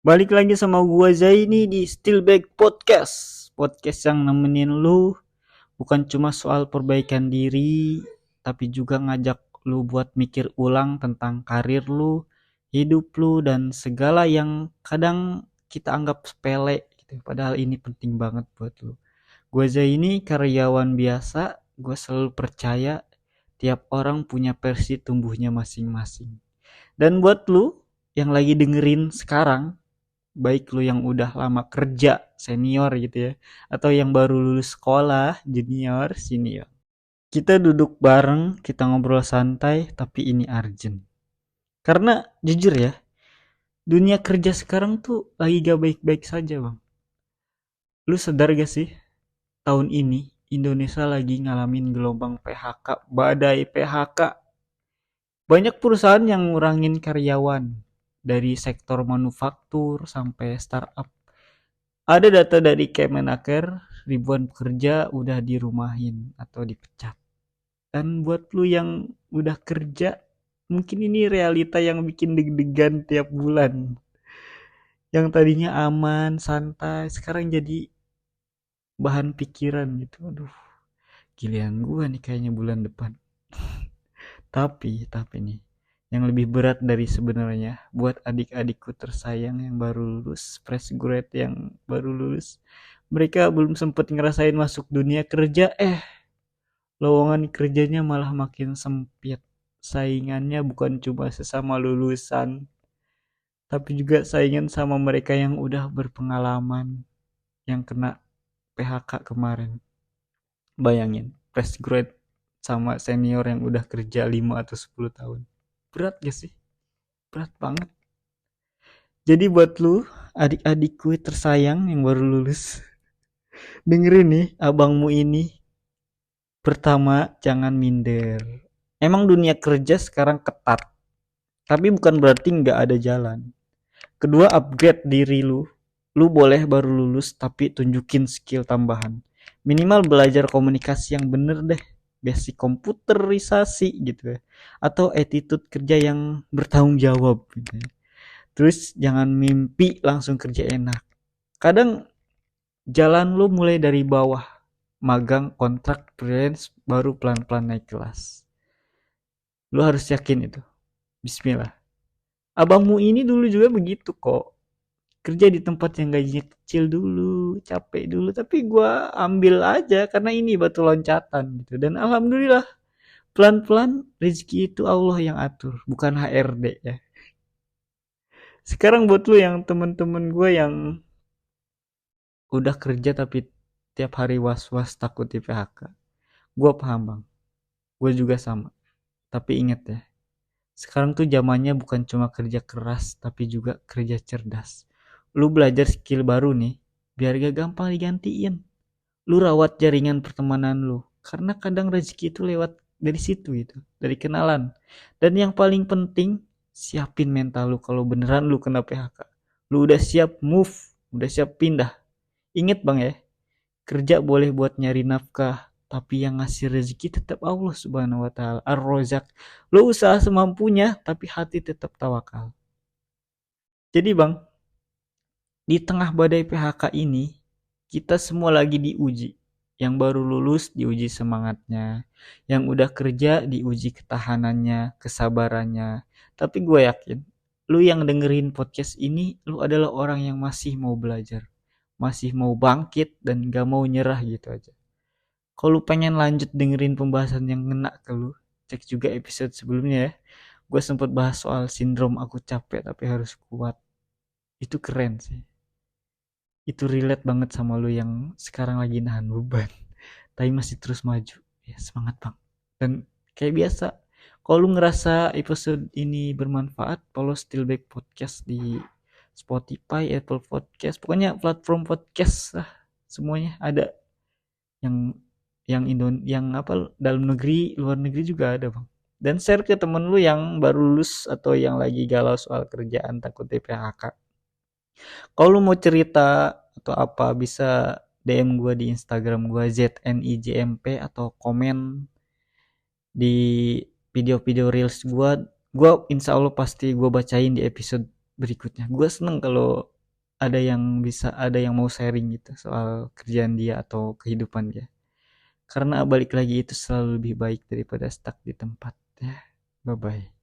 Balik lagi sama gua Zaini di Stillback Podcast. Podcast yang nemenin lu bukan cuma soal perbaikan diri, tapi juga ngajak lu buat mikir ulang tentang karir lu, hidup lu, dan segala yang kadang kita anggap sepele gitu. Padahal ini penting banget buat lu. Gua Zaini karyawan biasa, gua selalu percaya tiap orang punya versi tumbuhnya masing-masing. Dan buat lu yang lagi dengerin sekarang, baik lu yang udah lama kerja senior gitu ya, atau yang baru lulus sekolah junior senior, kita duduk bareng, kita ngobrol santai, tapi ini urgent. Karena jujur ya, dunia kerja sekarang tuh lagi gak baik-baik saja bang. Lu sadar gak sih, tahun ini Indonesia lagi ngalamin gelombang PHK, badai PHK. Banyak perusahaan yang ngurangin karyawan, dari sektor manufaktur sampai startup. Ada data dari Kemenaker, ribuan pekerja udah dirumahin atau dipecat. Dan buat lu yang udah kerja, mungkin ini realita yang bikin deg-degan tiap bulan. Yang tadinya aman, santai, sekarang jadi bahan pikiran gitu. Aduh, giliran gua nih kayaknya bulan depan. Tapi nih, yang lebih berat dari sebenarnya buat adik-adikku tersayang yang baru lulus, fresh grade yang baru lulus, mereka belum sempat ngerasain masuk dunia kerja, lowongan kerjanya malah makin sempit. Saingannya bukan cuma sesama lulusan, tapi juga saingan sama mereka yang udah berpengalaman, yang kena PHK kemarin. Bayangin, fresh grade sama senior yang udah kerja 5 atau 10 tahun. Berat gak sih? Berat banget. Jadi buat lu, adik-adikku tersayang yang baru lulus, dengerin nih abangmu ini. Pertama, jangan minder. Emang dunia kerja sekarang ketat, tapi bukan berarti nggak ada jalan. Kedua, upgrade diri lu. Lu boleh baru lulus, tapi tunjukin skill tambahan. Minimal belajar komunikasi yang bener deh. Basic komputerisasi gitu ya. Atau attitude kerja yang bertanggung jawab gitu ya. Terus jangan mimpi langsung kerja enak. Kadang jalan lu mulai dari bawah, magang, kontrak, freelance, baru pelan-pelan naik kelas. Lu harus yakin itu. Bismillah. Abangmu ini dulu juga begitu kok. Kerja di tempat yang gajinya kecil dulu, capek dulu, tapi gua ambil aja karena ini batu loncatan gitu. Dan alhamdulillah, pelan-pelan rezeki itu Allah yang atur, bukan HRD ya. Sekarang buat lu yang temen-temen gue yang udah kerja tapi tiap hari was-was takut di PHK. Gue paham bang, gue juga sama. Tapi inget ya, sekarang tuh zamannya bukan cuma kerja keras, tapi juga kerja cerdas. Lu belajar skill baru nih, biar gak gampang digantiin. Lu rawat jaringan pertemanan lu, karena kadang rezeki itu lewat dari situ gitu, dari kenalan. Dan yang paling penting, siapin mental lu kalau beneran lu kena PHK. Lu udah siap move, udah siap pindah. Ingat bang ya, kerja boleh buat nyari nafkah, tapi yang ngasih rezeki tetap Allah Subhanahu wa taala. Ar-Razzaq. Lo usaha semampunya, tapi hati tetap tawakal. Jadi bang, di tengah badai PHK ini, kita semua lagi diuji. Yang baru lulus diuji semangatnya, yang udah kerja diuji ketahanannya, kesabarannya. Tapi gue yakin, lu yang dengerin podcast ini, lu adalah orang yang masih mau belajar, masih mau bangkit dan gak mau nyerah gitu aja. Kalau pengen lanjut dengerin pembahasan yang ngena ke lu, cek juga episode sebelumnya ya. Gue sempet bahas soal sindrom aku capek tapi harus kuat. Itu keren sih. Itu relate banget sama lu yang sekarang lagi nahan beban, tapi masih terus maju. Ya semangat bang. Dan kayak biasa, kalau lu ngerasa episode ini bermanfaat, follow Stillback Podcast di Spotify, Apple Podcast, pokoknya platform podcast lah. Semuanya ada, yang yang apa, dalam negeri, luar negeri juga ada bang. Dan share ke temen lu yang baru lulus atau yang lagi galau soal kerjaan takut di PHK. Kalau lu mau cerita atau apa, bisa DM gue di Instagram gue ZNIJMP, atau komen di video-video reels gue. Gue insya Allah pasti gue bacain di episode berikutnya. Gue seneng kalau ada yang mau sharing gitu soal kerjaan dia atau kehidupan dia. Karena balik lagi itu selalu lebih baik daripada stuck di tempat ya. Bye bye.